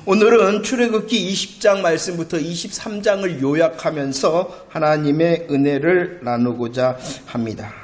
오늘은 출애굽기 20장 말씀부터 23장을 요약하면서 하나님의 은혜를 나누고자 합니다.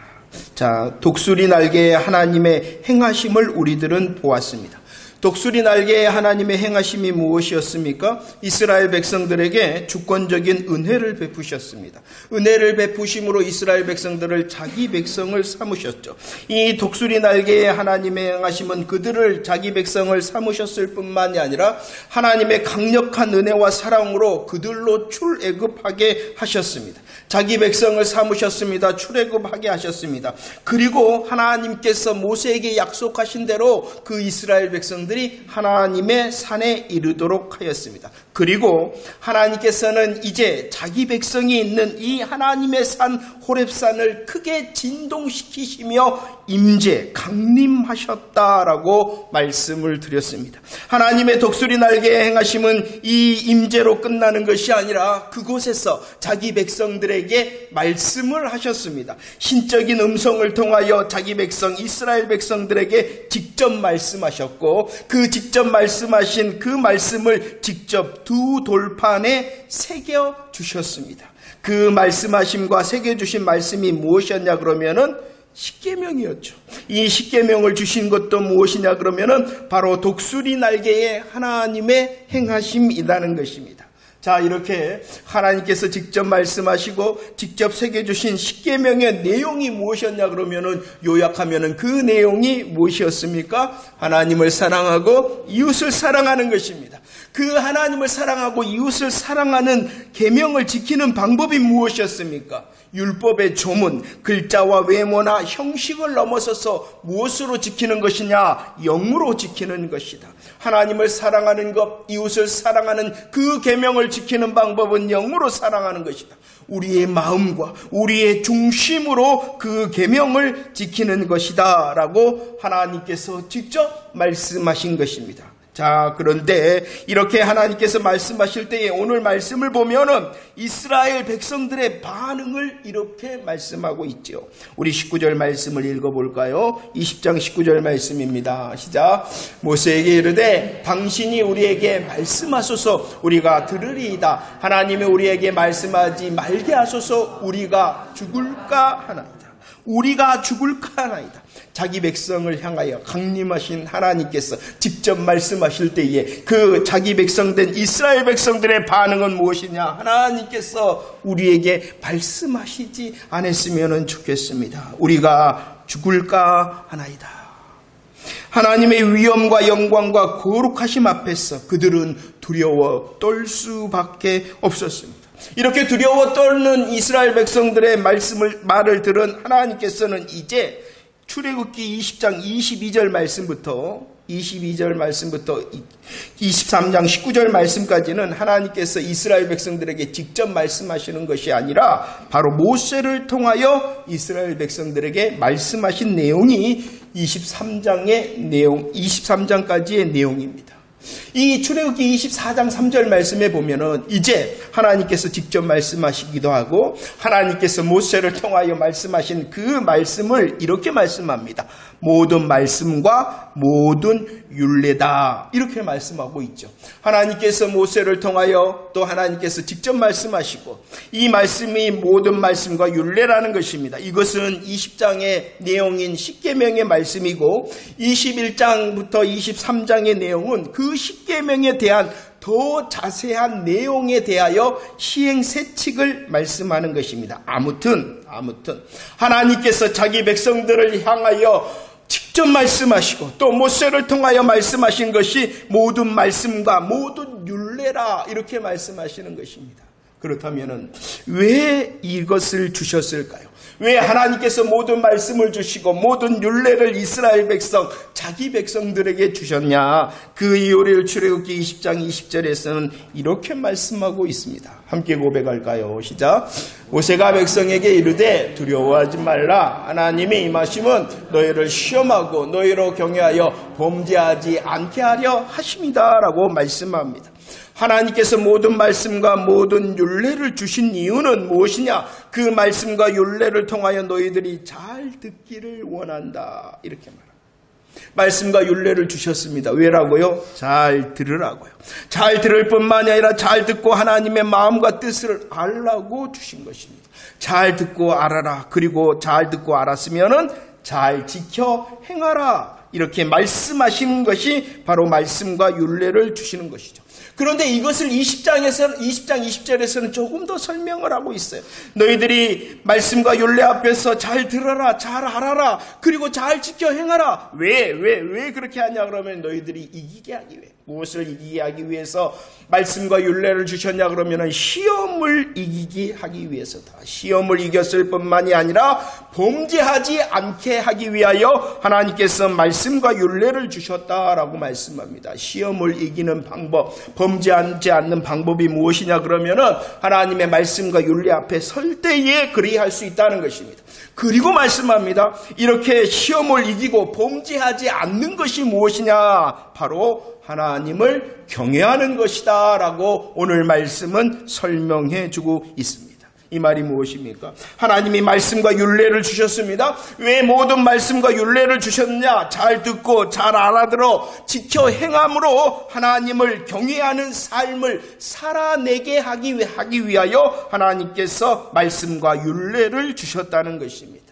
자, 독수리 날개의 하나님의 행하심을 우리들은 보았습니다. 독수리 날개의 하나님의 행하심이 무엇이었습니까? 이스라엘 백성들에게 주권적인 은혜를 베푸셨습니다. 은혜를 베푸심으로 이스라엘 백성들을 자기 백성을 삼으셨죠. 이 독수리 날개의 하나님의 행하심은 그들을 자기 백성을 삼으셨을 뿐만이 아니라 하나님의 강력한 은혜와 사랑으로 그들로 출애굽하게 하셨습니다. 자기 백성을 삼으셨습니다. 출애굽하게 하셨습니다. 그리고 하나님께서 모세에게 약속하신 대로 그 이스라엘 백성들이 하나님의 산에 이르도록 하였습니다. 그리고 하나님께서는 이제 자기 백성이 있는 이 하나님의 산 호렙산을 크게 진동시키시며 임재, 강림하셨다라고 말씀을 드렸습니다. 하나님의 독수리 날개의 행하심은 이 임재로 끝나는 것이 아니라 그곳에서 자기 백성들에게 말씀을 하셨습니다. 신적인 음성을 통하여 자기 백성 이스라엘 백성들에게 직접 말씀하셨고 그 직접 말씀하신 그 말씀을 직접 두 돌판에 새겨 주셨습니다. 그 말씀하심과 새겨 주신 말씀이 무엇이었냐 그러면은 십계명이었죠. 이 십계명을 주신 것도 무엇이냐 그러면은 바로 독수리 날개의 하나님의 행하심이라는 것입니다. 자, 이렇게 하나님께서 직접 말씀하시고 직접 새겨주신 십계명의 내용이 무엇이었냐 그러면은 요약하면은 그 내용이 무엇이었습니까? 하나님을 사랑하고 이웃을 사랑하는 것입니다. 그 하나님을 사랑하고 이웃을 사랑하는 계명을 지키는 방법이 무엇이었습니까? 율법의 조문, 글자와 외모나 형식을 넘어서서 무엇으로 지키는 것이냐? 영으로 지키는 것이다. 하나님을 사랑하는 것, 이웃을 사랑하는 그 계명을 지키는 방법은 영으로 사랑하는 것이다. 우리의 마음과 우리의 중심으로 그 계명을 지키는 것이다 라고 하나님께서 직접 말씀하신 것입니다. 자, 그런데 이렇게 하나님께서 말씀하실 때에 오늘 말씀을 보면은 이스라엘 백성들의 반응을 이렇게 말씀하고 있죠. 우리 19절 말씀을 읽어볼까요? 20장 19절 말씀입니다. 시작. 모세에게 이르되 당신이 우리에게 말씀하소서 우리가 들으리이다. 하나님이 우리에게 말씀하지 말게 하소서 우리가 죽을까 하나이다. 우리가 죽을까 하나이다. 자기 백성을 향하여 강림하신 하나님께서 직접 말씀하실 때에 그 자기 백성된 이스라엘 백성들의 반응은 무엇이냐? 하나님께서 우리에게 말씀하시지 않았으면 좋겠습니다. 우리가 죽을까 하나이다. 하나님의 위엄과 영광과 거룩하심 앞에서 그들은 두려워 떨 수밖에 없었습니다. 이렇게 두려워 떨는 이스라엘 백성들의 말을 들은 하나님께서는 이제 출애굽기 20장 22절 말씀부터 23장 19절 말씀까지는 하나님께서 이스라엘 백성들에게 직접 말씀하시는 것이 아니라 바로 모세를 통하여 이스라엘 백성들에게 말씀하신 내용이 23장까지의 내용입니다. 이 출애굽기 24장 3절 말씀에 보면은 이제 하나님께서 직접 말씀하시기도 하고 하나님께서 모세를 통하여 말씀하신 그 말씀을 이렇게 말씀합니다. 모든 말씀과 모든 율례다 이렇게 말씀하고 있죠. 하나님께서 모세를 통하여 또 하나님께서 직접 말씀하시고 이 말씀이 모든 말씀과 율례라는 것입니다. 이것은 20장의 내용인 십계명의 말씀이고 21장부터 23장의 내용은 그 십계명에 대한 더 자세한 내용에 대하여 시행세칙을 말씀하는 것입니다. 아무튼 하나님께서 자기 백성들을 향하여 직접 말씀하시고 또 모세를 통하여 말씀하신 것이 모든 말씀과 모든 율례라 이렇게 말씀하시는 것입니다. 그렇다면 왜 이것을 주셨을까요? 왜 하나님께서 모든 말씀을 주시고 모든 율례를 이스라엘 백성, 자기 백성들에게 주셨냐? 그 이유를 출애굽기 20장 20절에서는 이렇게 말씀하고 있습니다. 함께 고백할까요? 시작. 모세가 백성에게 이르되 두려워하지 말라. 하나님의 임하심은 너희를 시험하고 너희로 경외하여 범죄하지 않게 하려 하심이다 라고 말씀합니다. 하나님께서 모든 말씀과 모든 율례를 주신 이유는 무엇이냐? 그 말씀과 율례를 통하여 너희들이 잘 듣기를 원한다. 이렇게 말합니다. 말씀과 율례를 주셨습니다. 왜라고요? 잘 들으라고요. 잘 들을 뿐만이 아니라 잘 듣고 하나님의 마음과 뜻을 알라고 주신 것입니다. 잘 듣고 알아라. 그리고 잘 듣고 알았으면은 잘 지켜 행하라. 이렇게 말씀하시는 것이 바로 말씀과 율례를 주시는 것이죠. 그런데 이것을 20장 20절에서는 조금 더 설명을 하고 있어요. 너희들이 말씀과 율례 앞에서 잘 들어라, 잘 알아라, 그리고 잘 지켜 행하라. 왜 그렇게 하냐 그러면 너희들이 이기게 하기 위해. 무엇을 이기게 하기 위해서 말씀과 율례를 주셨냐 그러면 시험을 이기게 하기 위해서다. 시험을 이겼을 뿐만이 아니라 범죄하지 않게 하기 위하여 하나님께서 말씀과 율례를 주셨다라고 말씀합니다. 시험을 이기는 방법, 범죄하지 않는 방법이 무엇이냐 그러면은 하나님의 말씀과 율례 앞에 설 때에 그리할 수 있다는 것입니다. 그리고 말씀합니다. 이렇게 시험을 이기고 범죄하지 않는 것이 무엇이냐? 바로 하나님을 경외하는 것이다 라고 오늘 말씀은 설명해 주고 있습니다. 이 말이 무엇입니까? 하나님이 말씀과 율례를 주셨습니다. 왜 모든 말씀과 율례를 주셨느냐? 잘 듣고 잘 알아들어 지켜 행함으로 하나님을 경외하는 삶을 살아내게 하기 위하여 하나님께서 말씀과 율례를 주셨다는 것입니다.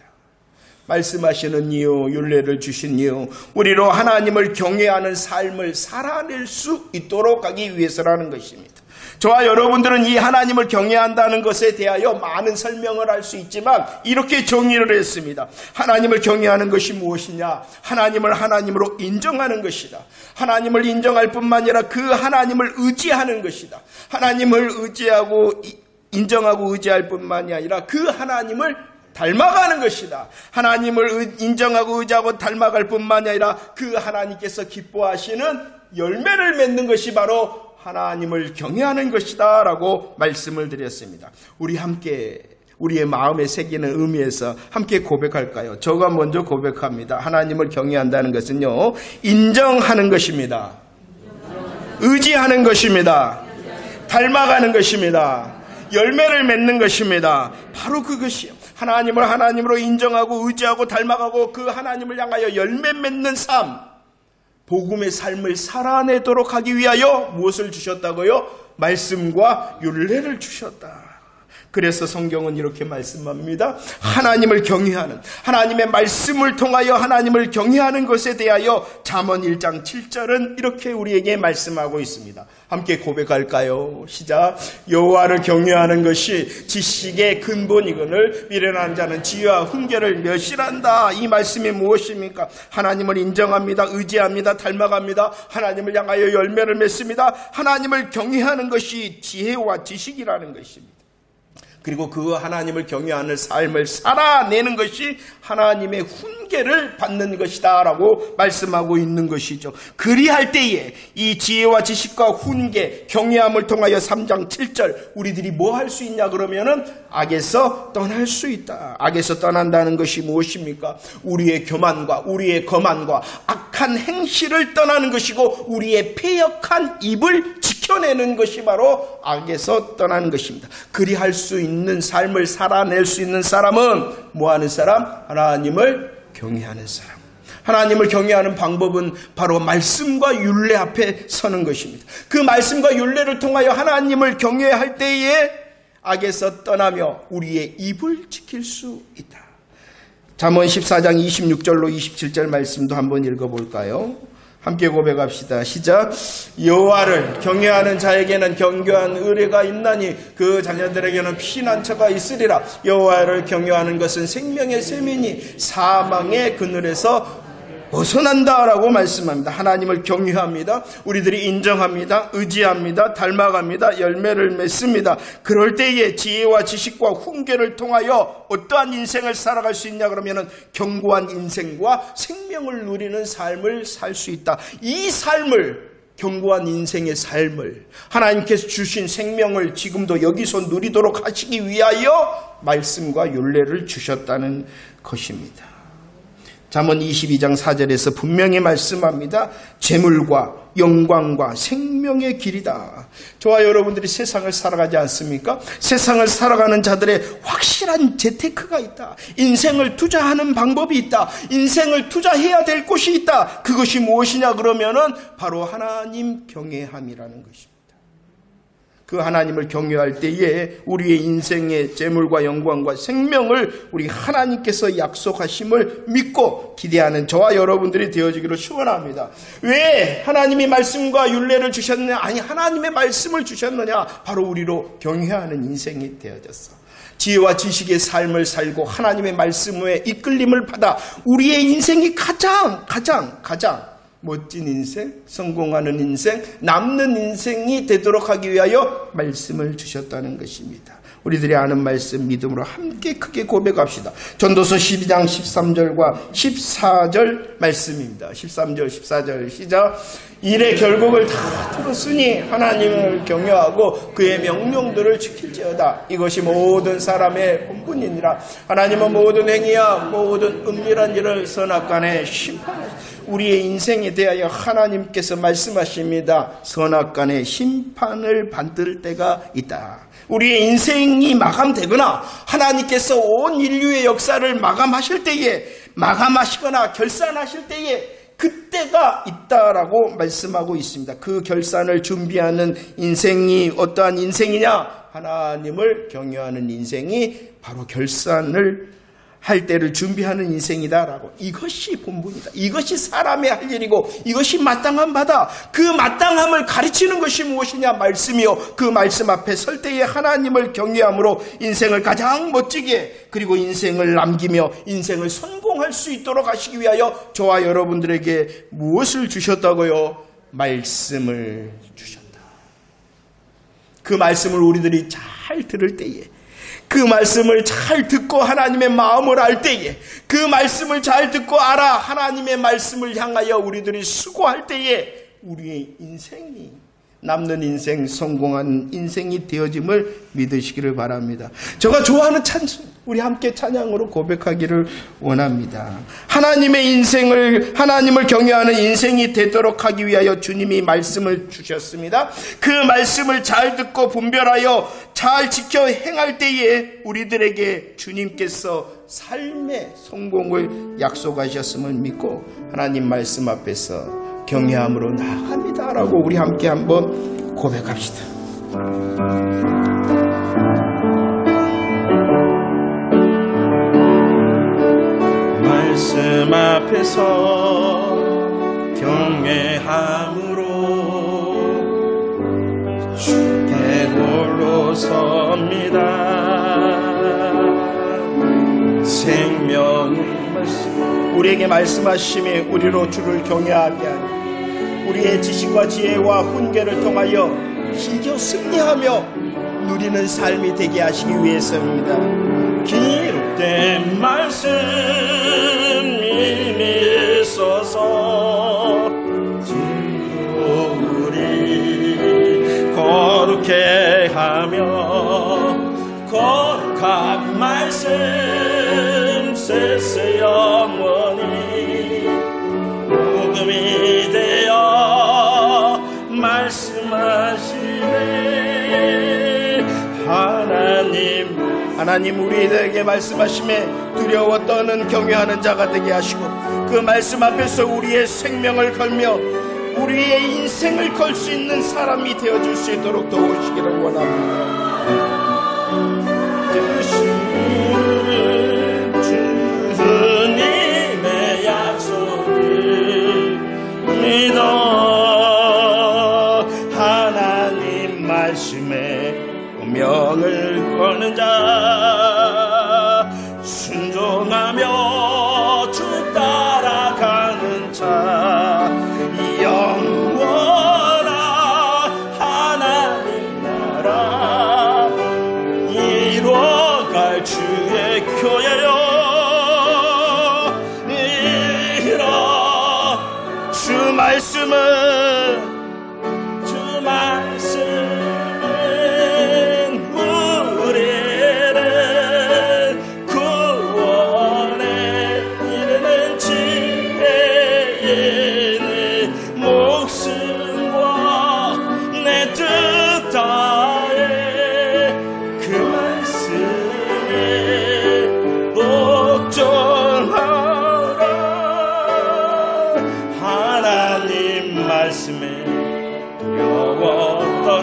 말씀하시는 이유, 율례를 주신 이유, 우리로 하나님을 경외하는 삶을 살아낼 수 있도록 하기 위해서라는 것입니다. 저와 여러분들은 이 하나님을 경외한다는 것에 대하여 많은 설명을 할 수 있지만 이렇게 정의를 했습니다. 하나님을 경외하는 것이 무엇이냐? 하나님을 하나님으로 인정하는 것이다. 하나님을 인정할 뿐만 아니라 그 하나님을 의지하는 것이다. 하나님을 의지하고 인정하고 의지할 뿐만이 아니라 그 하나님을 닮아가는 것이다. 하나님을 인정하고 의지하고 닮아갈 뿐만이 아니라 그 하나님께서 기뻐하시는 열매를 맺는 것이 바로 하나님을 경외하는 것이다 라고 말씀을 드렸습니다. 우리 함께 우리의 마음에 새기는 의미에서 함께 고백할까요? 저가 먼저 고백합니다. 하나님을 경외한다는 것은요, 인정하는 것입니다. 의지하는 것입니다. 닮아가는 것입니다. 열매를 맺는 것입니다. 바로 그것이요. 하나님을 하나님으로 인정하고 의지하고 닮아가고 그 하나님을 향하여 열매 맺는 삶, 복음의 삶을 살아내도록 하기 위하여 무엇을 주셨다고요? 말씀과 율례를 주셨다. 그래서 성경은 이렇게 말씀합니다. 하나님을 경외하는, 하나님의 말씀을 통하여 하나님을 경외하는 것에 대하여 잠언 1장 7절은 이렇게 우리에게 말씀하고 있습니다. 함께 고백할까요? 시작. 여호와를 경외하는 것이 지식의 근본이거늘 미련한 자는 지혜와 훈계를 멸시한다. 이 말씀이 무엇입니까? 하나님을 인정합니다. 의지합니다. 닮아갑니다. 하나님을 향하여 열매를 맺습니다. 하나님을 경외하는 것이 지혜와 지식이라는 것입니다. 그리고 그 하나님을 경외하는 삶을 살아내는 것이 하나님의 훈계를 받는 것이다 라고 말씀하고 있는 것이죠. 그리할 때에 이 지혜와 지식과 훈계, 경외함을 통하여 3장 7절 우리들이 뭐 할 수 있냐 그러면은 악에서 떠날 수 있다. 악에서 떠난다는 것이 무엇입니까? 우리의 교만과 우리의 거만과 악한 행실을 떠나는 것이고 우리의 패역한 입을 지켜내는 것이 바로 악에서 떠나는 것입니다. 그리할 수 있는 삶을 살아낼 수 있는 사람은 뭐하는 사람? 하나님을 경외하는 사람. 하나님을 경외하는 방법은 바로 말씀과 율례 앞에 서는 것입니다. 그 말씀과 율례를 통하여 하나님을 경외할 때에 악에서 떠나며 우리의 입을 지킬 수 있다. 잠언 14장 26절로 27절 말씀도 한번 읽어볼까요? 함께 고백합시다. 시작. 여호와를 경외하는 자에게는 견고한 의뢰가 있나니 그 자녀들에게는 피난처가 있으리라. 여호와를 경외하는 것은 생명의 셈이니 사망의 그늘에서 벗어난다라고 말씀합니다. 하나님을 경외합니다. 우리들이 인정합니다. 의지합니다. 닮아갑니다. 열매를 맺습니다. 그럴 때에 지혜와 지식과 훈계를 통하여 어떠한 인생을 살아갈 수 있냐 그러면은 견고한 인생과 생명을 누리는 삶을 살 수 있다. 이 삶을, 견고한 인생의 삶을, 하나님께서 주신 생명을 지금도 여기서 누리도록 하시기 위하여 말씀과 율례를 주셨다는 것입니다. 잠언 22장 4절에서 분명히 말씀합니다. 재물과 영광과 생명의 길이다. 저와 여러분들이 세상을 살아가지 않습니까? 세상을 살아가는 자들의 확실한 재테크가 있다. 인생을 투자하는 방법이 있다. 인생을 투자해야 될 곳이 있다. 그것이 무엇이냐 그러면은 바로 하나님 경외함이라는 것입니다. 그 하나님을 경외할 때에 우리의 인생의 재물과 영광과 생명을 우리 하나님께서 약속하심을 믿고 기대하는 저와 여러분들이 되어지기를 축원합니다. 왜 하나님이 말씀과 율례를 주셨느냐? 아니, 하나님의 말씀을 주셨느냐? 바로 우리로 경외하는 인생이 되어졌어. 지혜와 지식의 삶을 살고 하나님의 말씀에 이끌림을 받아 우리의 인생이 가장 멋진 인생, 성공하는 인생, 남는 인생이 되도록 하기 위하여 말씀을 주셨다는 것입니다. 우리들이 아는 말씀 믿음으로 함께 크게 고백합시다. 전도서 12장 13절과 14절 말씀입니다. 13절 14절 시작. 일의 결국을 다 들었으니 하나님을 경외하고 그의 명령들을 지킬지어다. 이것이 모든 사람의 본분이니라. 하나님은 모든 행위와 모든 은밀한 일을 선악간에 심판하시다. 우리의 인생에 대하여 하나님께서 말씀하십니다. 선악간에 심판을 받을 때가 있다. 우리의 인생이 마감되거나 하나님께서 온 인류의 역사를 마감하실 때에, 마감하시거나 결산하실 때에 그때가 있다라고 말씀하고 있습니다. 그 결산을 준비하는 인생이 어떠한 인생이냐? 하나님을 경외하는 인생이 바로 결산을 할 때를 준비하는 인생이다라고. 이것이 본분이다. 이것이 사람의 할 일이고 이것이 마땅한 바다. 그 마땅함을 가르치는 것이 무엇이냐? 말씀이요. 그 말씀 앞에 설 때에 하나님을 경외함으로 인생을 가장 멋지게, 그리고 인생을 남기며 인생을 성공할 수 있도록 하시기 위하여 저와 여러분들에게 무엇을 주셨다고요? 말씀을 주셨다. 그 말씀을 우리들이 잘 들을 때에, 그 말씀을 잘 듣고 하나님의 마음을 알 때에, 그 말씀을 잘 듣고 알아 하나님의 말씀을 향하여 우리들이 수고할 때에 우리의 인생이, 남는 인생, 성공한 인생이 되어짐을 믿으시기를 바랍니다. 제가 좋아하는 찬송, 우리 함께 찬양으로 고백하기를 원합니다. 하나님의 인생을, 하나님을 경외하는 인생이 되도록 하기 위하여 주님이 말씀을 주셨습니다. 그 말씀을 잘 듣고 분별하여 잘 지켜 행할 때에 우리들에게 주님께서 삶의 성공을 약속하셨음을 믿고 하나님 말씀 앞에서 경외함으로 나아갑니다라고 우리 함께 한번 고백합시다. 말씀 앞에서 경외함으로 주께 홀로 섭니다. 생명의 말씀, 우리에게 말씀하심에 우리로 주를 경외하게 하니 우리의 지식과 지혜와 훈계를 통하여 힘겨 승리하며 누리는 삶이 되게 하시기 위해서입니다. 기록된 말씀이 있어서 지금도 우리 거룩해 하며 거룩한 말씀 세세 영원히 복음이 되어 말씀하시네. 하나님 우리에게 말씀하심에 두려워 떠는 경외하는 자가 되게 하시고 그 말씀 앞에서 우리의 생명을 걸며 우리의 인생을 걸 수 있는 사람이 되어줄 수 있도록 도우시기를 원합니다. 주님의 약속을 믿어 하나님 말씀에 운명을 거는 자 순종하며 주 따라가는 자 영원한 하나님 나라 이루어갈 주의 교회여 이뤄 주 말씀은 우리를 구원에 이르는 지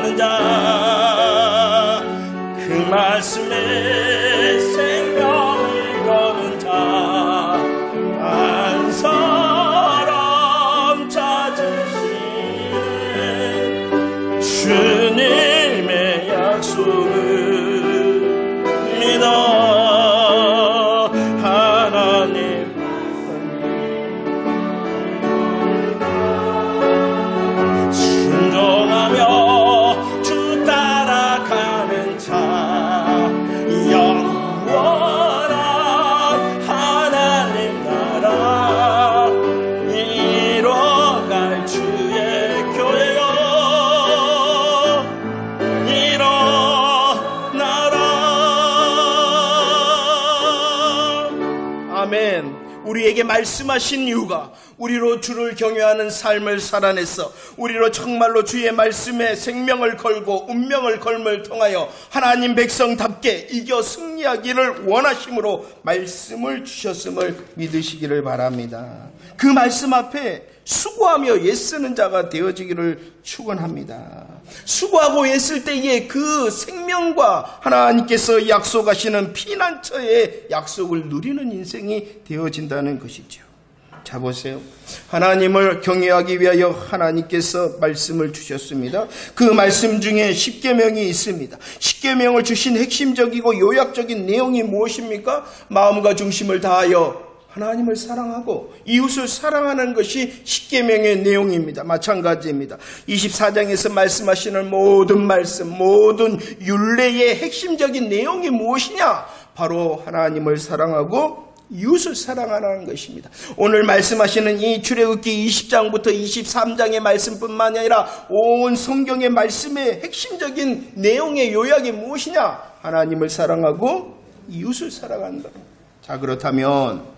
사는 자, 그 말씀에 생명을 거는 자, 한 사람 찾으시는 주님의 약속을 믿어. 우리에게 말씀하신 이유가 우리로 주를 경외하는 삶을 살아내서 우리로 정말로 주의 말씀에 생명을 걸고 운명을 걸음을 통하여 하나님 백성답게 이겨 승리하기를 원하심으로 말씀을 주셨음을 믿으시기를 바랍니다. 그 말씀 앞에 수고하며 애쓰는 자가 되어지기를 축원합니다. 수고하고 애쓸 때에 그 생명과 하나님께서 약속하시는 피난처의 약속을 누리는 인생이 되어진다는 것이죠. 자, 보세요. 하나님을 경외하기 위하여 하나님께서 말씀을 주셨습니다. 그 말씀 중에 십계명이 있습니다. 십계명을 주신 핵심적이고 요약적인 내용이 무엇입니까? 마음과 중심을 다하여 하나님을 사랑하고 이웃을 사랑하는 것이 십계명의 내용입니다. 마찬가지입니다. 24장에서 말씀하시는 모든 말씀, 모든 율례의 핵심적인 내용이 무엇이냐? 바로 하나님을 사랑하고 이웃을 사랑하라는 것입니다. 오늘 말씀하시는 이 출애굽기 20장부터 23장의 말씀뿐만 아니라 온 성경의 말씀의 핵심적인 내용의 요약이 무엇이냐? 하나님을 사랑하고 이웃을 사랑한다. 자, 그렇다면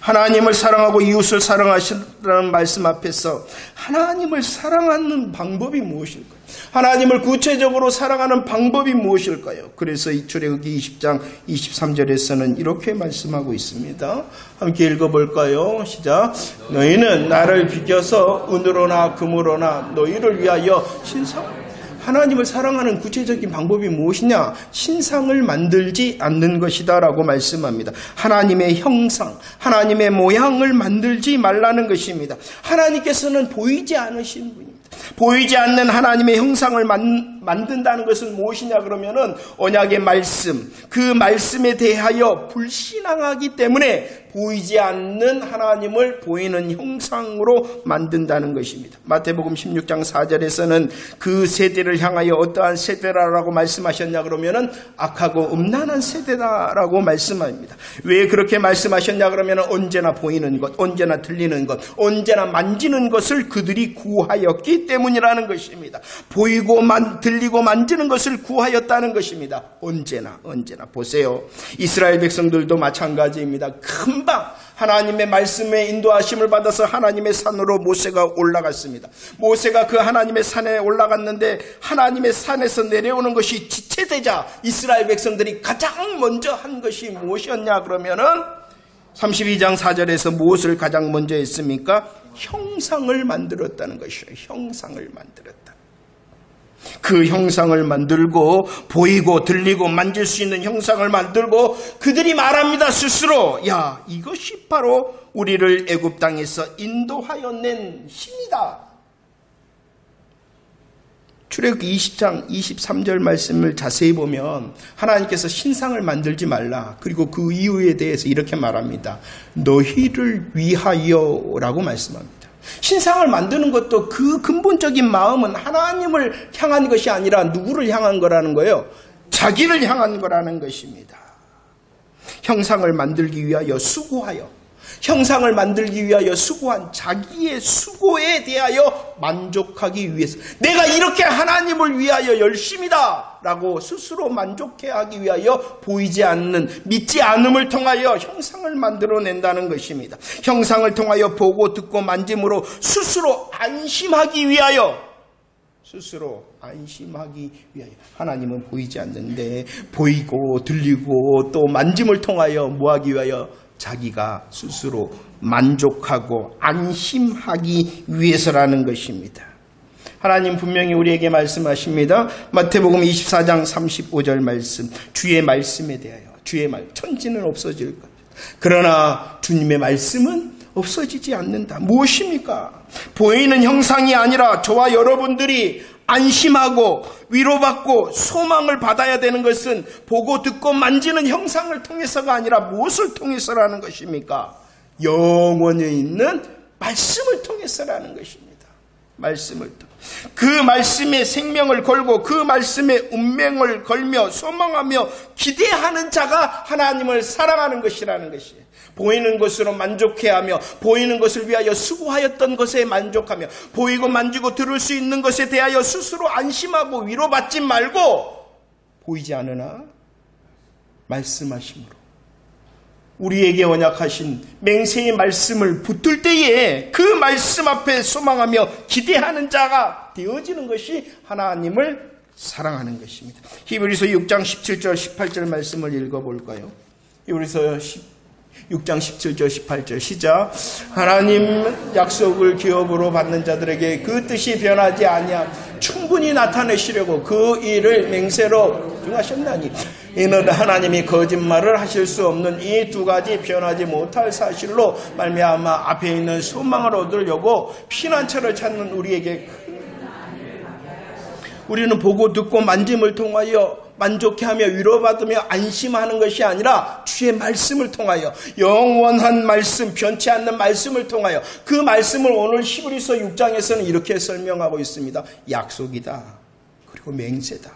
하나님을 사랑하고 이웃을 사랑하시라는 말씀 앞에서 하나님을 사랑하는 방법이 무엇일까요? 하나님을 구체적으로 사랑하는 방법이 무엇일까요? 그래서 이 출애굽기 20장 23절에서는 이렇게 말씀하고 있습니다. 함께 읽어볼까요? 시작. 너희는 나를 비켜서 은으로나 금으로나 너희를 위하여 신상. 하나님을 사랑하는 구체적인 방법이 무엇이냐? 신상을 만들지 않는 것이다 라고 말씀합니다. 하나님의 형상, 하나님의 모양을 만들지 말라는 것입니다. 하나님께서는 보이지 않으신 분입니다. 보이지 않는 하나님의 형상을 만든다는 것은 무엇이냐 그러면은 언약의 말씀, 그 말씀에 대하여 불신앙하기 때문에 보이지 않는 하나님을 보이는 형상으로 만든다는 것입니다. 마태복음 16장 4절에서는 그 세대를 향하여 어떠한 세대라고 말씀하셨냐 그러면은 악하고 음란한 세대다라고 말씀합니다. 왜 그렇게 말씀하셨냐 그러면은 언제나 보이는 것, 언제나 들리는 것, 언제나 만지는 것을 그들이 구하였기 때문이라는 것입니다. 보이고 들리고 만지는 것을 구하였다는 것입니다. 언제나 보세요. 이스라엘 백성들도 마찬가지입니다. 금방 하나님의 말씀에 인도하심을 받아서 하나님의 산으로 모세가 올라갔습니다. 모세가 그 하나님의 산에 올라갔는데 하나님의 산에서 내려오는 것이 지체되자 이스라엘 백성들이 가장 먼저 한 것이 무엇이었냐 그러면은 32장 4절에서 무엇을 가장 먼저 했습니까? 형상을 만들었다는 것이에요. 형상을 만들었다. 그 형상을 만들고 보이고 들리고 만질 수 있는 형상을 만들고 그들이 말합니다. 스스로 야, 이것이 바로 우리를 애굽 땅에서 인도하여 낸 힘이다. 출애굽기 20장 23절 말씀을 자세히 보면 하나님께서 신상을 만들지 말라. 그리고 그 이유에 대해서 이렇게 말합니다. 너희를 위하여라고 말씀합니다. 신상을 만드는 것도 그 근본적인 마음은 하나님을 향한 것이 아니라 누구를 향한 거라는 거예요? 자기를 향한 거라는 것입니다. 형상을 만들기 위하여 수고하여, 형상을 만들기 위하여 수고한 자기의 수고에 대하여 만족하기 위해서 내가 이렇게 하나님을 위하여 열심이다 라고 스스로 만족해 하기 위하여 보이지 않는 믿지 않음을 통하여 형상을 만들어낸다는 것입니다. 형상을 통하여 보고 듣고 만짐으로 스스로 안심하기 위하여 하나님은 보이지 않는데 보이고 들리고 또 만짐을 통하여 뭐하기 위하여 자기가 스스로 만족하고 안심하기 위해서라는 것입니다. 하나님 분명히 우리에게 말씀하십니다. 마태복음 24장 35절 말씀, 주의 말씀에 대하여, 주의 말, 천지는 없어질 것, 그러나 주님의 말씀은 없어지지 않는다. 무엇입니까? 보이는 형상이 아니라 저와 여러분들이 안심하고 위로받고 소망을 받아야 되는 것은 보고 듣고 만지는 형상을 통해서가 아니라 무엇을 통해서라는 것입니까? 영원에 있는 말씀을 통해서라는 것입니다. 말씀을 통해. 그 말씀에 생명을 걸고 그 말씀에 운명을 걸며 소망하며 기대하는 자가 하나님을 사랑하는 것이라는 것이에요. 보이는 것으로 만족해하며 보이는 것을 위하여 수고하였던 것에 만족하며 보이고 만지고 들을 수 있는 것에 대하여 스스로 안심하고 위로받지 말고 보이지 않으나 말씀하심으로 우리에게 언약하신 맹세의 말씀을 붙들 때에 그 말씀 앞에 소망하며 기대하는 자가 되어지는 것이 하나님을 사랑하는 것입니다. 히브리서 6장 17절 18절 말씀을 읽어볼까요? 히브리서 6장 17절 18절 시작. 하나님 약속을 기업으로 받는 자들에게 그 뜻이 변하지 아니함 충분히 나타내시려고 그 일을 맹세로 중하셨나니 이는 하나님이 거짓말을 하실 수 없는 이 두 가지 변하지 못할 사실로 말미암아 앞에 있는 소망을 얻으려고 피난처를 찾는 우리에게 우리는 보고 듣고 만짐을 통하여 만족해하며 위로받으며 안심하는 것이 아니라 주의 말씀을 통하여 영원한 말씀, 변치 않는 말씀을 통하여 그 말씀을 오늘 히브리서 6장에서는 이렇게 설명하고 있습니다. 약속이다. 그리고 맹세다.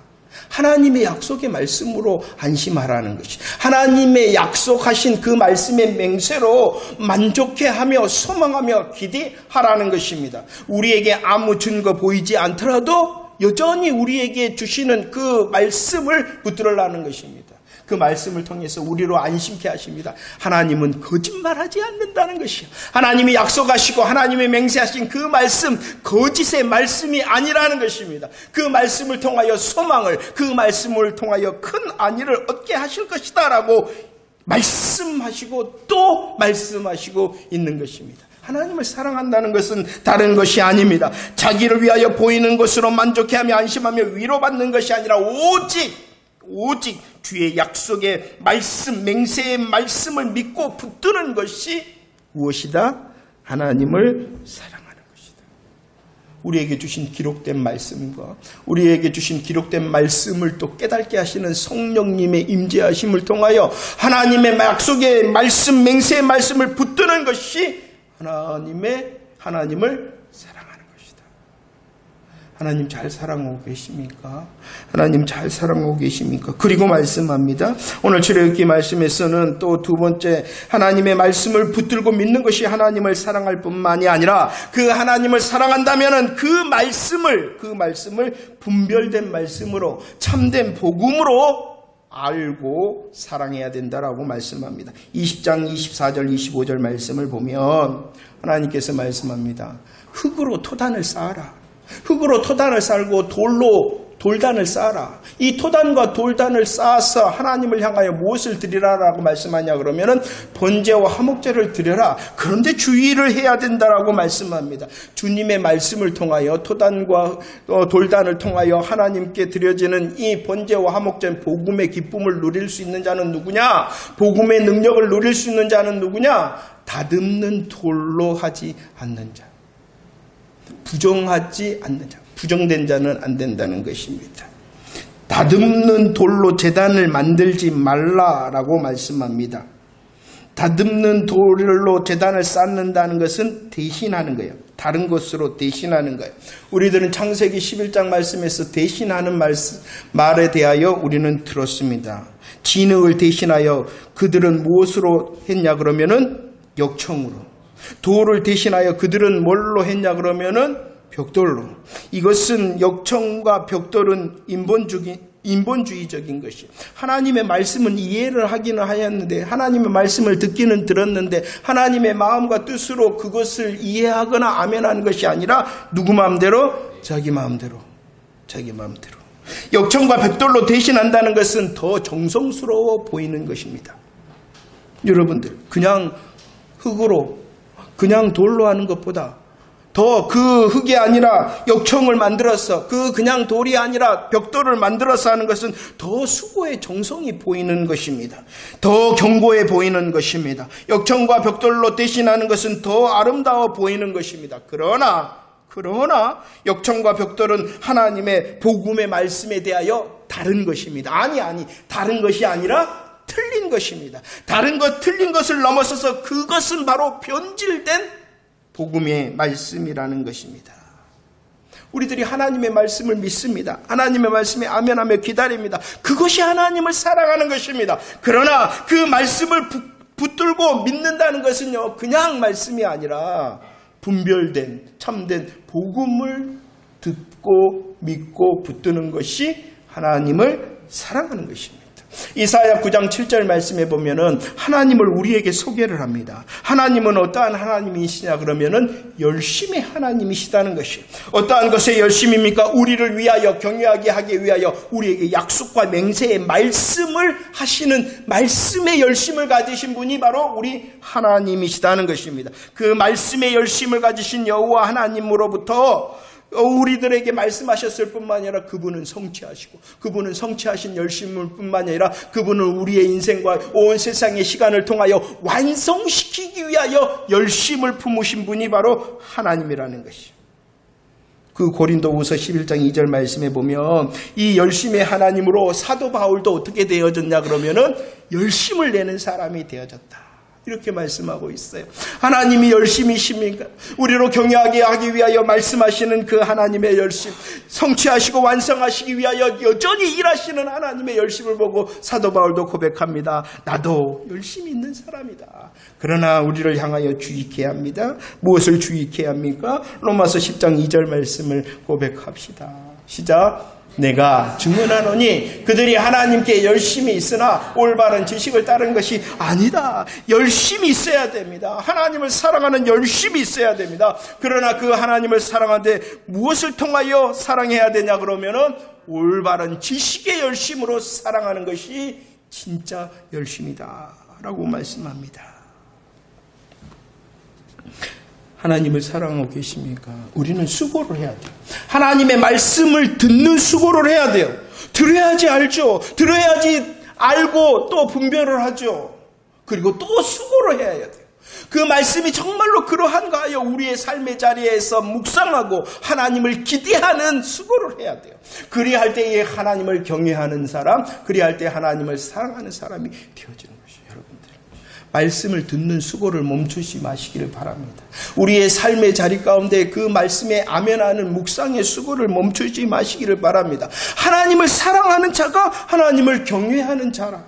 하나님의 약속의 말씀으로 안심하라는 것이 하나님의 약속하신 그 말씀의 맹세로 만족해하며 소망하며 기대하라는 것입니다. 우리에게 아무 증거 보이지 않더라도 여전히 우리에게 주시는 그 말씀을 붙들으라는 것입니다. 그 말씀을 통해서 우리로 안심케 하십니다. 하나님은 거짓말하지 않는다는 것이요. 하나님이 약속하시고 하나님이 맹세하신 그 말씀, 거짓의 말씀이 아니라는 것입니다. 그 말씀을 통하여 소망을, 그 말씀을 통하여 큰 안위를 얻게 하실 것이다 라고 말씀하시고 또 말씀하시고 있는 것입니다. 하나님을 사랑한다는 것은 다른 것이 아닙니다. 자기를 위하여 보이는 것으로 만족해하며 안심하며 위로받는 것이 아니라 오직 주의 약속의 말씀, 맹세의 말씀을 믿고 붙드는 것이 무엇이다? 하나님을 사랑하는 것이다. 우리에게 주신 기록된 말씀과 우리에게 주신 기록된 말씀을 또 깨닫게 하시는 성령님의 임재하심을 통하여 하나님의 약속의 말씀, 맹세의 말씀을 붙드는 것이 하나님을 사랑하는 것이다. 하나님 잘 사랑하고 계십니까? 하나님 잘 사랑하고 계십니까? 그리고 말씀합니다. 오늘 출애굽기 말씀에서는 또 두 번째 하나님의 말씀을 붙들고 믿는 것이 하나님을 사랑할 뿐만이 아니라 그 하나님을 사랑한다면은 그 말씀을 분별된 말씀으로 참된 복음으로 알고 사랑해야 된다라고 말씀합니다. 20장 24절 25절 말씀을 보면 하나님께서 말씀합니다. 흙으로 토단을 쌓아라. 흙으로 토단을 쌓고 돌로 돌단을 쌓아라. 이 토단과 돌단을 쌓아서 하나님을 향하여 무엇을 드리라라고 말씀하냐 그러면은 번제와 화목제를 드려라. 그런데 주의를 해야 된다라고 말씀합니다. 주님의 말씀을 통하여 토단과 돌단을 통하여 하나님께 드려지는 이 번제와 화목제 복음의 기쁨을 누릴 수 있는 자는 누구냐? 복음의 능력을 누릴 수 있는 자는 누구냐? 다듬는 돌로 하지 않는 자. 부정하지 않는 자. 부정된 자는 안 된다는 것입니다. 다듬는 돌로 제단을 만들지 말라라고 말씀합니다. 다듬는 돌로 제단을 쌓는다는 것은 대신하는 거예요. 다른 것으로 대신하는 거예요. 우리들은 창세기 11장 말씀에서 대신하는 말에 대하여 우리는 들었습니다. 진흙을 대신하여 그들은 무엇으로 했냐 그러면은 역청으로. 돌을 대신하여 그들은 뭘로 했냐 그러면은 벽돌로. 이것은 역청과 벽돌은 인본주의적인 것이. 하나님의 말씀은 이해를 하기는 하였는데 하나님의 말씀을 듣기는 들었는데 하나님의 마음과 뜻으로 그것을 이해하거나 아멘하는 것이 아니라 누구 마음대로? 자기 마음대로. 역청과 벽돌로 대신한다는 것은 더 정성스러워 보이는 것입니다. 여러분들 그냥 흙으로 그냥 돌로 하는 것보다 더 그 흙이 아니라 역청을 만들어서 그냥 돌이 아니라 벽돌을 만들어서 하는 것은 더 수고의 정성이 보이는 것입니다. 더 견고해 보이는 것입니다. 역청과 벽돌로 대신하는 것은 더 아름다워 보이는 것입니다. 그러나 역청과 벽돌은 하나님의 복음의 말씀에 대하여 다른 것입니다. 다른 것이 아니라 틀린 것입니다. 틀린 것을 넘어서서 그것은 바로 변질된 복음의 말씀이라는 것입니다. 우리들이 하나님의 말씀을 믿습니다. 하나님의 말씀에 아멘하며 기다립니다. 그것이 하나님을 사랑하는 것입니다. 그러나 그 말씀을 붙들고 믿는다는 것은요, 그냥 말씀이 아니라 분별된 참된 복음을 듣고 믿고 붙드는 것이 하나님을 사랑하는 것입니다. 이사야 9장 7절 말씀에 보면은 하나님을 우리에게 소개를 합니다. 하나님은 어떠한 하나님이시냐 그러면은 열심히 하나님이시다는 것이. 어떠한 것에 열심입니까? 우리를 위하여 경외하게 하기 위하여 우리에게 약속과 맹세의 말씀을 하시는 말씀의 열심을 가지신 분이 바로 우리 하나님이시다는 것입니다. 그 말씀의 열심을 가지신 여호와 하나님으로부터 우리들에게 말씀하셨을 뿐만 아니라 그분은 성취하시고, 그분은 성취하신 열심을 뿐만 아니라 그분은 우리의 인생과 온 세상의 시간을 통하여 완성시키기 위하여 열심을 품으신 분이 바로 하나님이라는 것이죠. 그 고린도후서 11장 2절 말씀에 보면 이 열심의 하나님으로 사도 바울도 어떻게 되어졌냐 그러면은 열심을 내는 사람이 되어졌다. 이렇게 말씀하고 있어요. 하나님이 열심이십니까? 우리로 경외하게 하기 위하여 말씀하시는 그 하나님의 열심, 성취하시고 완성하시기 위하여 여전히 일하시는 하나님의 열심을 보고 사도 바울도 고백합니다. 나도 열심히 있는 사람이다. 그러나 우리를 향하여 주의케 합니다. 무엇을 주의케 합니까? 로마서 10장 2절 말씀을 고백합시다. 시작. 내가 증언하노니 그들이 하나님께 열심히 있으나 올바른 지식을 따른 것이 아니다. 열심히 있어야 됩니다. 하나님을 사랑하는 열심이 있어야 됩니다. 그러나 그 하나님을 사랑하는데 무엇을 통하여 사랑해야 되냐 그러면은 올바른 지식의 열심으로 사랑하는 것이 진짜 열심이다 라고 말씀합니다. 하나님을 사랑하고 계십니까? 우리는 수고를 해야 돼요. 하나님의 말씀을 듣는 수고를 해야 돼요. 들어야지 알죠. 들어야지 알고 또 분별을 하죠. 그리고 또 수고를 해야 돼요. 그 말씀이 정말로 그러한가요? 우리의 삶의 자리에서 묵상하고 하나님을 기대하는 수고를 해야 돼요. 그리할 때에 하나님을 경외하는 사람, 그리할 때 하나님을 사랑하는 사람이 되어지는 것이에요. 여러분들, 말씀을 듣는 수고를 멈추지 마시기를 바랍니다. 우리의 삶의 자리 가운데 그 말씀에 아멘하는 묵상의 수고를 멈추지 마시기를 바랍니다. 하나님을 사랑하는 자가 하나님을 경외하는 자라.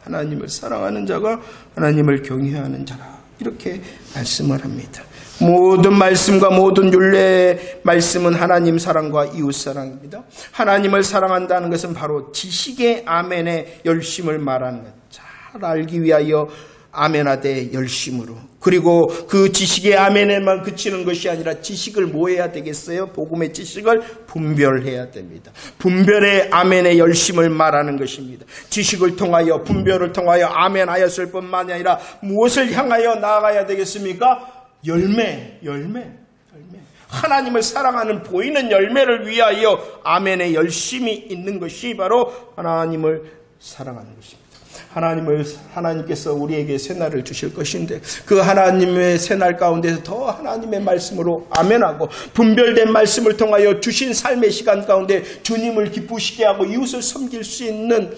하나님을 사랑하는 자가 하나님을 경외하는 자라. 이렇게 말씀을 합니다. 모든 말씀과 모든 율례의 말씀은 하나님 사랑과 이웃 사랑입니다. 하나님을 사랑한다는 것은 바로 지식의 아멘의 열심을 말하는 것. 잘 알기 위하여 아멘하되 열심으로. 그리고 그 지식의 아멘에만 그치는 것이 아니라 지식을 뭐 해야 되겠어요? 복음의 지식을 분별해야 됩니다. 분별의 아멘의 열심을 말하는 것입니다. 지식을 통하여 분별을 통하여 아멘하였을 뿐만 아니라 무엇을 향하여 나아가야 되겠습니까? 열매. 하나님을 사랑하는 보이는 열매를 위하여 아멘의 열심이 있는 것이 바로 하나님을 사랑하는 것입니다. 하나님께서 우리에게 새날을 주실 것인데 그 하나님의 새날 가운데서 더 하나님의 말씀으로 아멘하고 분별된 말씀을 통하여 주신 삶의 시간 가운데 주님을 기쁘시게 하고 이웃을 섬길 수 있는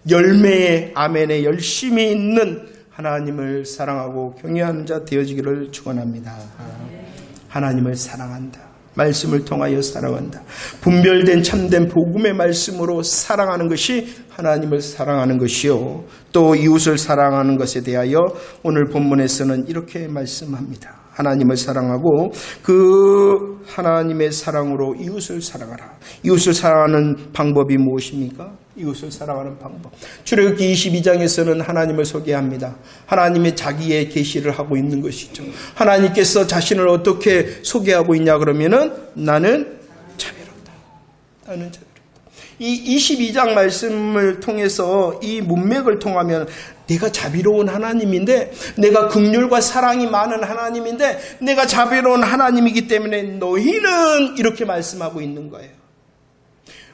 열매의 아멘의 열심이 있는 하나님을 사랑하고 경외하는 자 되어지기를 축원합니다. 하나님을 사랑한다. 말씀을 통하여 사랑한다. 분별된 참된 복음의 말씀으로 사랑하는 것이 하나님을 사랑하는 것이요. 또 이웃을 사랑하는 것에 대하여 오늘 본문에서는 이렇게 말씀합니다. 하나님을 사랑하고 그 하나님의 사랑으로 이웃을 사랑하라. 이웃을 사랑하는 방법이 무엇입니까? 이웃을 사랑하는 방법. 출애굽기 22장에서는 하나님을 소개합니다. 하나님의 자기의 계시를 하고 있는 것이죠. 하나님께서 자신을 어떻게 소개하고 있냐 그러면은 나는 자비롭다. 나는 자비롭다. 이 22장 말씀을 통해서 이 문맥을 통하면 내가 자비로운 하나님인데, 내가 긍휼과 사랑이 많은 하나님인데, 내가 자비로운 하나님이기 때문에 너희는 이렇게 말씀하고 있는 거예요.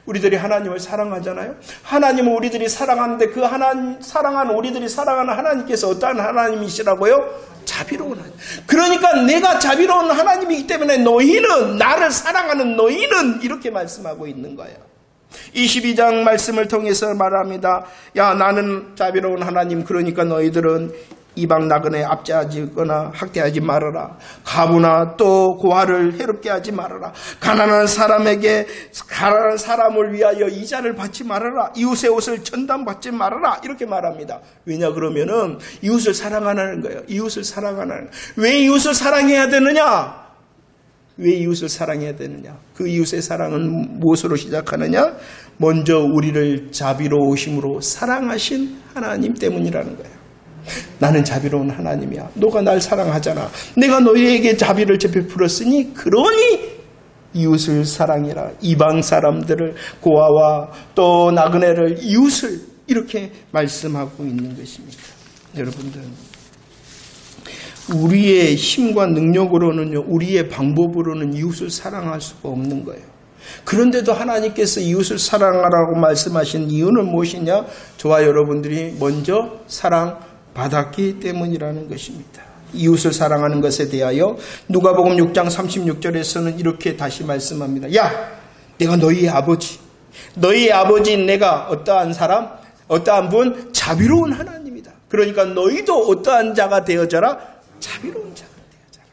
우리들이 하나님을 사랑하잖아요. 하나님은 우리들이 사랑하는데 그 사랑하는 우리들이 사랑하는 하나님께서 어떠한 하나님이시라고요? 자비로운 하나님. 그러니까 내가 자비로운 하나님이기 때문에 너희는, 나를 사랑하는 너희는 이렇게 말씀하고 있는 거예요. 22장 말씀을 통해서 말합니다. 야, 나는 자비로운 하나님, 그러니까 너희들은 이방 나그네 압제하거나 학대하지 말아라. 가부나 또 고아를 해롭게 하지 말아라. 가난한 사람을 위하여 이자를 받지 말아라. 이웃의 옷을 전담받지 말아라. 이렇게 말합니다. 왜냐 그러면은 이웃을 사랑하는 거예요. 이웃을 사랑하는 거예요. 왜 이웃을 사랑해야 되느냐? 왜 이웃을 사랑해야 되느냐? 그 이웃의 사랑은 무엇으로 시작하느냐? 먼저 우리를 자비로우심으로 사랑하신 하나님 때문이라는 거예요. 나는 자비로운 하나님이야. 너가 날 사랑하잖아. 내가 너희에게 자비를 베풀었으니 그러니 이웃을 사랑해라. 이방 사람들을, 고아와 또 나그네를, 이웃을 이렇게 말씀하고 있는 것입니다. 여러분들, 우리의 힘과 능력으로는요, 우리의 방법으로는 이웃을 사랑할 수가 없는 거예요. 그런데도 하나님께서 이웃을 사랑하라고 말씀하신 이유는 무엇이냐? 저와 여러분들이 먼저 사랑받았기 때문이라는 것입니다. 이웃을 사랑하는 것에 대하여 누가복음 6장 36절에서는 이렇게 다시 말씀합니다. 야, 내가 너희의 아버지인 내가 어떠한 사람, 어떠한 분? 자비로운 하나님이다. 그러니까 너희도 어떠한 자가 되어져라? 자비로운 자가 되어져라.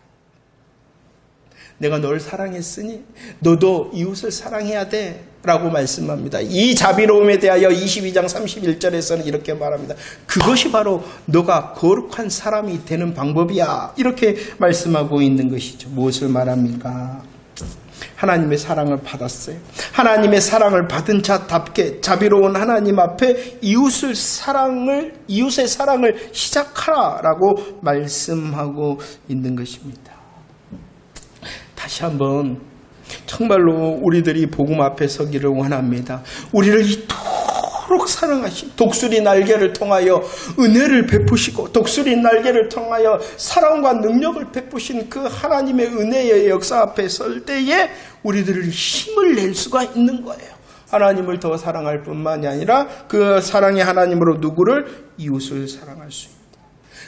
내가 너를 사랑했으니 너도 이웃을 사랑해야 돼 라고 말씀합니다. 이 자비로움에 대하여 22장 31절에서는 이렇게 말합니다. 그것이 바로 너가 거룩한 사람이 되는 방법이야. 이렇게 말씀하고 있는 것이죠. 무엇을 말합니까? 하나님의 사랑을 받았어요. 하나님의 사랑을 받은 자답게 자비로운 하나님 앞에 이웃의 사랑을 시작하라라고 말씀하고 있는 것입니다. 다시 한번 정말로 우리들이 복음 앞에 서기를 원합니다. 우리를 이토록 사랑하신, 독수리 날개를 통하여 은혜를 베푸시고 독수리 날개를 통하여 사랑과 능력을 베푸신 그 하나님의 은혜의 역사 앞에 설 때에 우리들을 힘을 낼 수가 있는 거예요. 하나님을 더 사랑할 뿐만이 아니라 그 사랑의 하나님으로 누구를? 이웃을 사랑할 수 있다.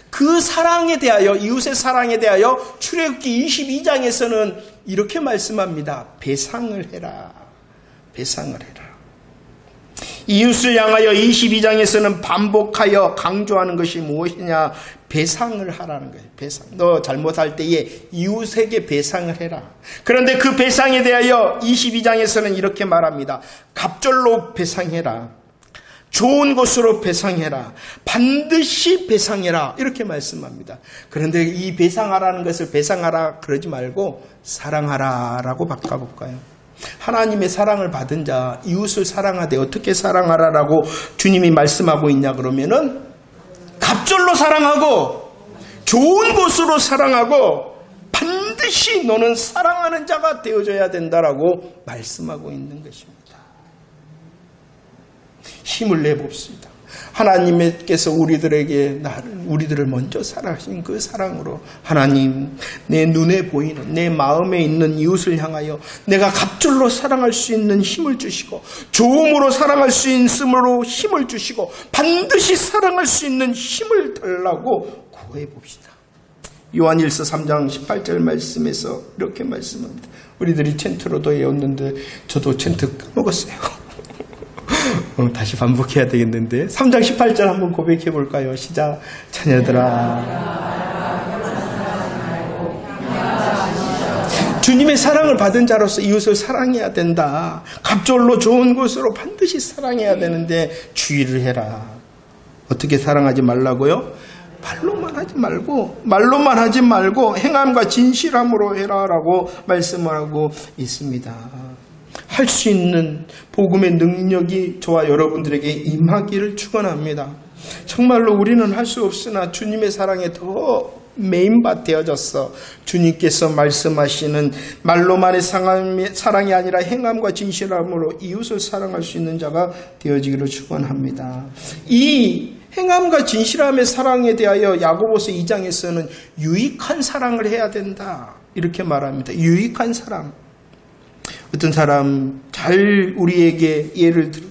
그 사랑에 대하여, 이웃의 사랑에 대하여 출애굽기 22장에서는 이렇게 말씀합니다. 배상을 해라. 배상을 해라. 이웃을 향하여 22장에서는 반복하여 강조하는 것이 무엇이냐? 배상을 하라는 거예요. 배상. 너 잘못할 때에 이웃에게 배상을 해라. 그런데 그 배상에 대하여 22장에서는 이렇게 말합니다. 갑절로 배상해라. 좋은 것으로 배상해라. 반드시 배상해라. 이렇게 말씀합니다. 그런데 이 배상하라는 것을 배상하라 그러지 말고 사랑하라라고 바꿔볼까요? 하나님의 사랑을 받은 자, 이웃을 사랑하되 어떻게 사랑하라라고 주님이 말씀하고 있냐 그러면은 갑절로 사랑하고 좋은 것으로 사랑하고 반드시 너는 사랑하는 자가 되어줘야 된다라고 말씀하고 있는 것입니다. 힘을 내봅시다. 하나님께서 우리들을 먼저 사랑하신 그 사랑으로 하나님, 내 눈에 보이는, 내 마음에 있는 이웃을 향하여 내가 갑절로 사랑할 수 있는 힘을 주시고 좋음으로 사랑할 수 있음으로 힘을 주시고 반드시 사랑할 수 있는 힘을 달라고 구해봅시다. 요한일서 3장 18절 말씀에서 이렇게 말씀합니다. 우리들이 챈트로도 외웠는데 저도 챈트 까먹었어요. 다시 반복해야 되겠는데 3장 18절 한번 고백해 볼까요? 시작. 자녀들아, 주님의 사랑을 받은 자로서 이웃을 사랑해야 된다. 갑절로 좋은 것으로 반드시 사랑해야 되는데 주의를 해라. 어떻게 사랑하지 말라고요? 말로만 하지 말고 행함과 진실함으로 해라라고 말씀하고 있습니다. 할 수 있는 복음의 능력이 저와 여러분들에게 임하기를 축원합니다. 정말로 우리는 할 수 없으나 주님의 사랑에 더 메인밭 되어졌어. 주님께서 말씀하시는 말로만의 사랑이 아니라 행함과 진실함으로 이웃을 사랑할 수 있는 자가 되어지기를 축원합니다. 이 행함과 진실함의 사랑에 대하여 야고보서 2장에서는 유익한 사랑을 해야 된다 이렇게 말합니다. 유익한 사랑. 어떤 사람 잘 우리에게 예를 들어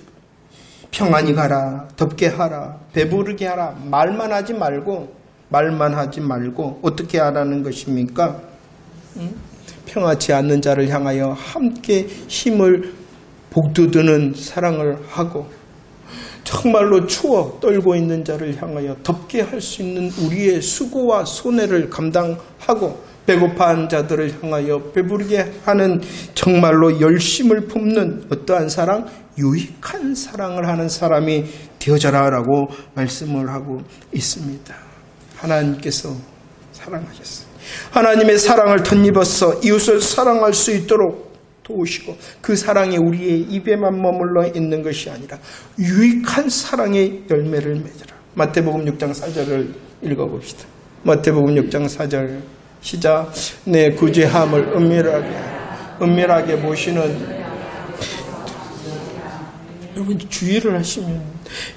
평안히 가라, 덥게 하라, 배부르게 하라, 말만 하지 말고 어떻게 하라는 것입니까? 평화치 않는 자를 향하여 함께 힘을 복돋우는 사랑을 하고, 정말로 추워 떨고 있는 자를 향하여 덥게 할 수 있는 우리의 수고와 손해를 감당하고, 배고파한 자들을 향하여 배부르게 하는 정말로 열심을 품는 어떠한 사랑? 유익한 사랑을 하는 사람이 되어져라라고 말씀을 하고 있습니다. 하나님께서 사랑하셨어요. 하나님의 사랑을 덧입어서 이웃을 사랑할 수 있도록 도우시고, 그 사랑이 우리의 입에만 머물러 있는 것이 아니라 유익한 사랑의 열매를 맺으라. 마태복음 6장 4절을 읽어봅시다. 마태복음 6장 4절 시작. 내 구제함을 은밀하게 보시는. 여러분 주의를 하시면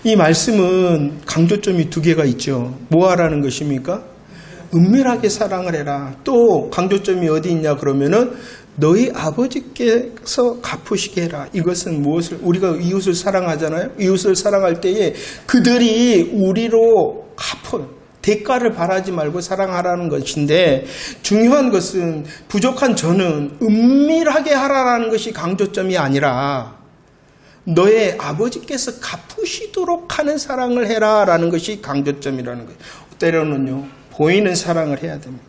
이 말씀은 강조점이 두 개가 있죠. 뭐 하라는 것입니까? 은밀하게 사랑을 해라. 또 강조점이 어디 있냐 그러면은 너희 아버지께서 갚으시게 해라. 이것은 무엇을, 우리가 이웃을 사랑하잖아요. 이웃을 사랑할 때에 그들이 우리로 갚은 대가를 바라지 말고 사랑하라는 것인데, 중요한 것은 부족한 저는 은밀하게 하라는 것이 강조점이 아니라 너의 아버지께서 갚으시도록 하는 사랑을 해라라는 것이 강조점이라는 거예요. 때로는요, 보이는 사랑을 해야 됩니다.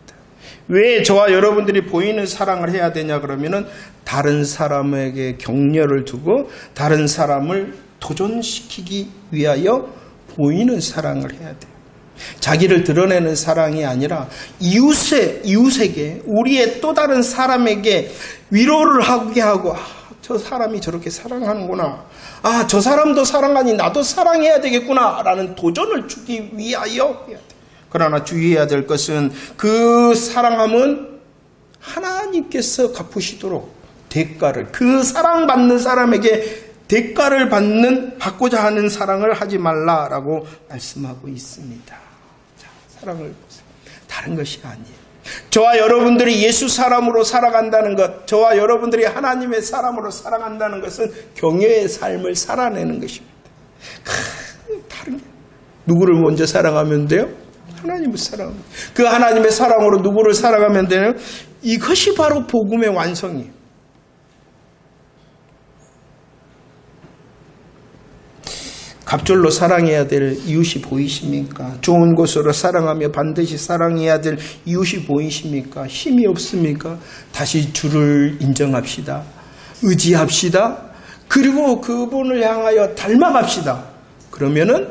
왜 저와 여러분들이 보이는 사랑을 해야 되냐 그러면은 다른 사람에게 격려를 두고 다른 사람을 도전시키기 위하여 보이는 사랑을 해야 돼요. 자기를 드러내는 사랑이 아니라 이웃에게, 우리의 또 다른 사람에게 위로를 하게 하고, 저 사람이 저렇게 사랑하는구나, 저 사람도 사랑하니 나도 사랑해야 되겠구나 라는 도전을 주기 위하여 해야 돼. 그러나 주의해야 될 것은 그 사랑함은 하나님께서 갚으시도록 대가를, 그 사랑받는 사람에게 대가를 받고자 하는 사랑을 하지 말라라고 말씀하고 있습니다. 자, 사랑을 보세요. 다른 것이 아니에요. 저와 여러분들이 예수 사람으로 살아간다는 것, 저와 여러분들이 하나님의 사람으로 살아간다는 것은 경외의 삶을 살아내는 것입니다. 다른 게, 누구를 먼저 사랑하면 돼요? 하나님을 사랑합니다. 그 하나님의 사랑으로 누구를 사랑하면 되나요? 이것이 바로 복음의 완성이에요. 갑절로 사랑해야 될 이웃이 보이십니까? 좋은 곳으로 사랑하며 반드시 사랑해야 될 이웃이 보이십니까? 힘이 없습니까? 다시 주를 인정합시다. 의지합시다. 그리고 그분을 향하여 닮아갑시다. 그러면은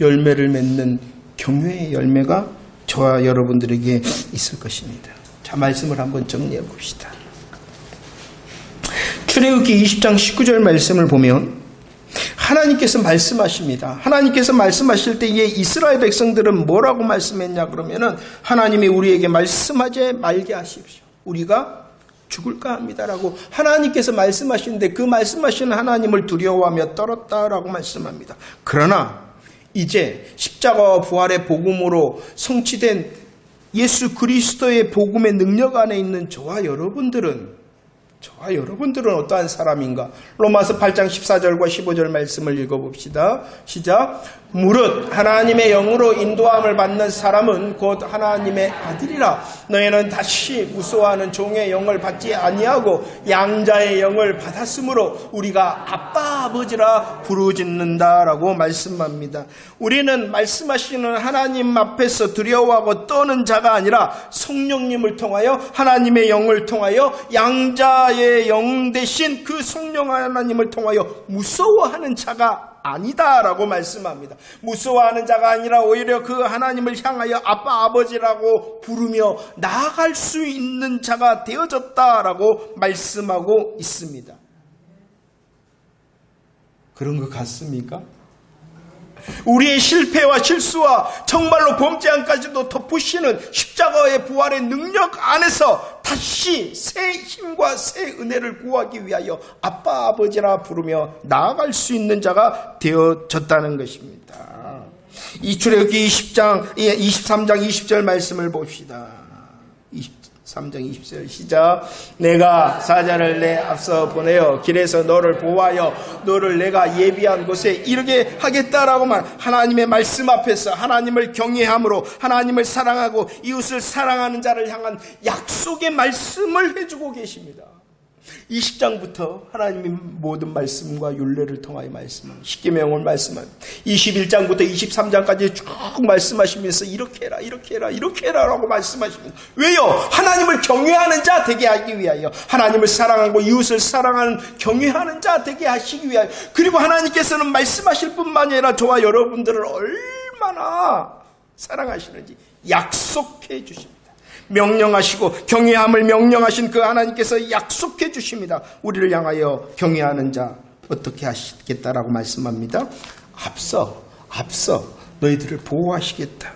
열매를 맺는 경외의 열매가 저와 여러분들에게 있을 것입니다. 자, 말씀을 한번 정리해 봅시다. 출애굽기 20장 19절 말씀을 보면 하나님께서 말씀하십니다. 하나님께서 말씀하실 때에 이스라엘 백성들은 뭐라고 말씀했냐 그러면은, 하나님이 우리에게 말씀하지 말게 하십시오. 우리가 죽을까 합니다라고 하나님께서 말씀하시는데, 그 말씀하시는 하나님을 두려워하며 떨었다라고 말씀합니다. 그러나 이제 십자가와 부활의 복음으로 성취된 예수 그리스도의 복음의 능력 안에 있는 저와 여러분들은 어떠한 사람인가? 로마서 8장 14절과 15절 말씀을 읽어봅시다. 시작. 무릇 하나님의 영으로 인도함을 받는 사람은 곧 하나님의 아들이라. 너희는 다시 무서워하는 종의 영을 받지 아니하고 양자의 영을 받았으므로 우리가 아빠 아버지라 부르짖는다라고 말씀합니다. 우리는 말씀하시는 하나님 앞에서 두려워하고 떠는 자가 아니라 성령님을 통하여, 하나님의 영을 통하여, 양자의 영 대신 그 성령 하나님을 통하여 무서워하는 자가 아니다라고 말씀합니다. 무서워하는 자가 아니라 오히려 그 하나님을 향하여 아빠 아버지라고 부르며 나아갈 수 있는 자가 되어졌다라고 말씀하고 있습니다. 그런 것 같습니까? 우리의 실패와 실수와 정말로 범죄함까지도 덮으시는 십자가의 부활의 능력 안에서 다시 새 힘과 새 은혜를 구하기 위하여 아빠 아버지라 부르며 나아갈 수 있는 자가 되어졌다는 것입니다. 이 출애굽기 23장 20절 말씀을 봅시다. 23장 20절 시작. 내가 사자를 내 앞서 보내어 길에서 너를 보호하여 너를 내가 예비한 곳에 이르게 하겠다라고만 하나님의 말씀 앞에서 하나님을 경외함으로 하나님을 사랑하고 이웃을 사랑하는 자를 향한 약속의 말씀을 해주고 계십니다. 20장부터 하나님이 모든 말씀과 율례를 통하여 말씀합니다. 십계명을 말씀합니다. 21장부터 23장까지 쭉 말씀하시면서 이렇게 해라 이렇게 해라 이렇게 해라 라고 말씀하십니다. 왜요? 하나님을 경외하는 자 되게 하기 위하여, 하나님을 사랑하고 이웃을 사랑하는 경외하는 자 되게 하시기 위하여, 그리고 하나님께서는 말씀하실 뿐만 아니라 저와 여러분들을 얼마나 사랑하시는지 약속해 주십니다. 명령하시고 경외함을 명령하신 그 하나님께서 약속해 주십니다. 우리를 향하여 경외하는 자 어떻게 하시겠다라고 말씀합니다. 앞서 너희들을 보호하시겠다.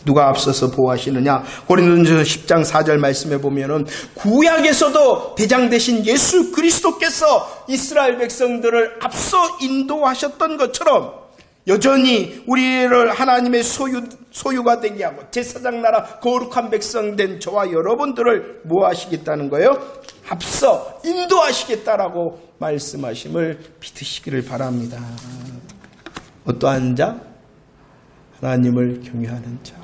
누가 앞서서 보호하시느냐? 고린도전서 10장 4절 말씀에 보면은 구약에서도 대장 되신 예수 그리스도께서 이스라엘 백성들을 앞서 인도하셨던 것처럼 여전히 우리를 하나님의 소유가 되게 하고 제사장 나라 거룩한 백성 된 저와 여러분들을 뭐 하시겠다는 거예요? 앞서 인도하시겠다라고 말씀하심을 믿으시기를 바랍니다. 어떠한 자? 하나님을 경외하는 자.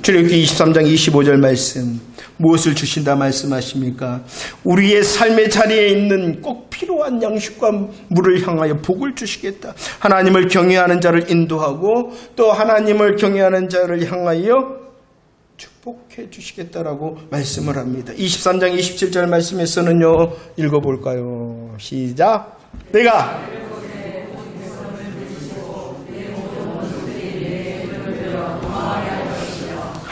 출애굽기 23장 25절 말씀, 무엇을 주신다 말씀하십니까? 우리의 삶의 자리에 있는 꼭 필요한 양식과 물을 향하여 복을 주시겠다. 하나님을 경외하는 자를 인도하고 또 하나님을 경외하는 자를 향하여 축복해 주시겠다라고 말씀을 합니다. 23장 27절 말씀에서는요, 읽어볼까요? 시작. 내가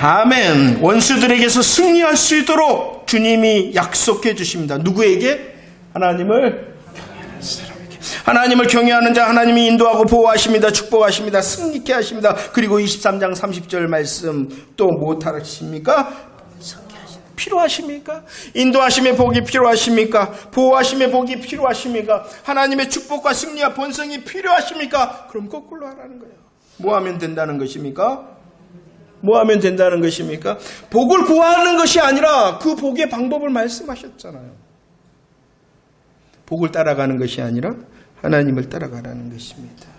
아멘. 원수들에게서 승리할 수 있도록 주님이 약속해 주십니다. 누구에게? 하나님을 경외하는 사람에게. 하나님을 경외하는 자 하나님이 인도하고 보호하십니다. 축복하십니다. 승리케 하십니다. 그리고 23장 30절 말씀 또 무엇하십니까? 필요하십니까? 인도하심의 복이 필요하십니까? 보호하심의 복이 필요하십니까? 하나님의 축복과 승리와 번성이 필요하십니까? 그럼 거꾸로 하라는 거예요. 뭐 하면 된다는 것입니까? 뭐 하면 된다는 것입니까? 복을 구하는 것이 아니라 그 복의 방법을 말씀하셨잖아요. 복을 따라가는 것이 아니라 하나님을 따라가라는 것입니다.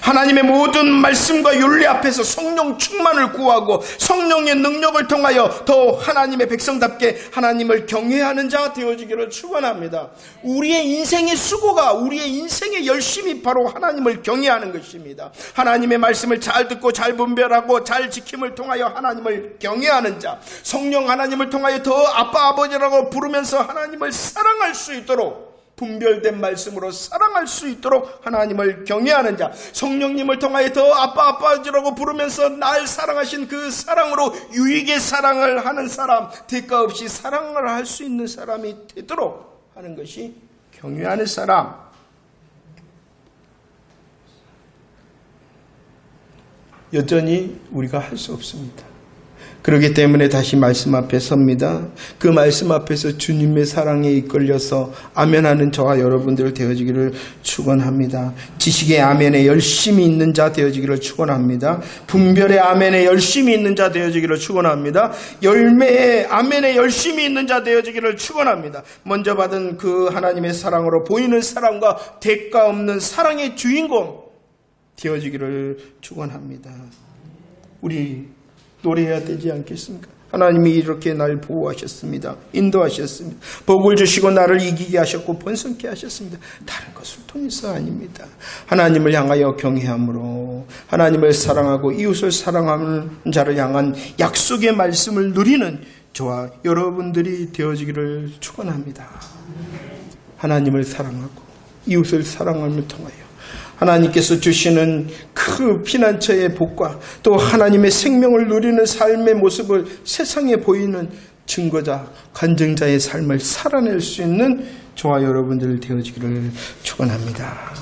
하나님의 모든 말씀과 율례 앞에서 성령 충만을 구하고 성령의 능력을 통하여 더 하나님의 백성답게 하나님을 경외하는 자가 되어지기를 축원합니다. 우리의 인생의 수고가, 우리의 인생의 열심이 바로 하나님을 경외하는 것입니다. 하나님의 말씀을 잘 듣고 잘 분별하고 잘 지킴을 통하여 하나님을 경외하는 자, 성령 하나님을 통하여 더 아빠 아버지라고 부르면서 하나님을 사랑할 수 있도록, 분별된 말씀으로 사랑할 수 있도록 하나님을 경외하는 자, 성령님을 통하여 더 아빠 아빠지라고 부르면서 날 사랑하신 그 사랑으로 유익의 사랑을 하는 사람, 대가 없이 사랑을 할 수 있는 사람이 되도록 하는 것이 경외하는 사람. 여전히 우리가 할 수 없습니다. 그렇기 때문에 다시 말씀 앞에 섭니다. 그 말씀 앞에서 주님의 사랑에 이끌려서 아멘하는 저와 여러분들 되어지기를 축원합니다. 지식의 아멘에 열심히 있는 자 되어지기를 축원합니다. 분별의 아멘에 열심히 있는 자 되어지기를 축원합니다. 열매의 아멘에 열심히 있는 자 되어지기를 축원합니다. 먼저 받은 그 하나님의 사랑으로 보이는 사랑과 대가 없는 사랑의 주인공 되어지기를 축원합니다. 우리 노래해야 되지 않겠습니까? 하나님이 이렇게 날 보호하셨습니다. 인도하셨습니다. 복을 주시고 나를 이기게 하셨고 번성케 하셨습니다. 다른 것을 통해서 아닙니다. 하나님을 향하여 경외함으로 하나님을 사랑하고 이웃을 사랑하는 자를 향한 약속의 말씀을 누리는 저와 여러분들이 되어지기를 축원합니다. 하나님을 사랑하고 이웃을 사랑함을 통하여 하나님께서 주시는 그 피난처의 복과 또 하나님의 생명을 누리는 삶의 모습을 세상에 보이는 증거자, 간증자의 삶을 살아낼 수 있는 저와 여러분들 되어지기를 축원합니다.